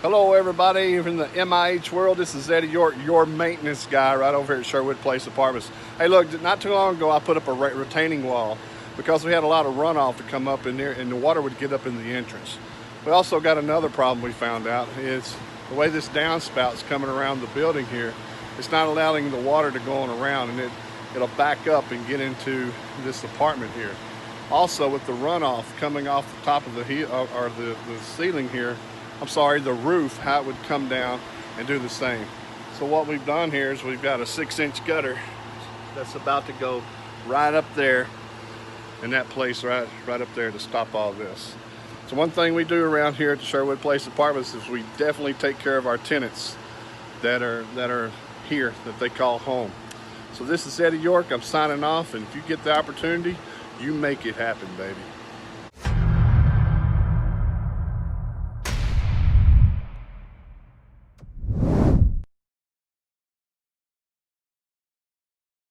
Hello everybody from the MIH world. This is Eddie York, your maintenance guy right over here at Sherwood Place Apartments. Hey look, not too long ago I put up a retaining wall because we had a lot of runoff to come up in there and the water would get up in the entrance. We also got another problem we found out is the way this downspout's coming around the building here. It's not allowing the water to go on around, and it'll back up and get into this apartment here. Also with the runoff coming off the top of the ceiling here, the roof, how it would come down and do the same. So what we've done here is we've got a 6-inch gutter that's about to go right up there in that place right up there to stop all this. So one thing we do around here at the Sherwood Place Apartments is we definitely take care of our tenants that are here, that they call home. So this is Eddie York. I'm signing off, and if you get the opportunity, you make it happen, baby.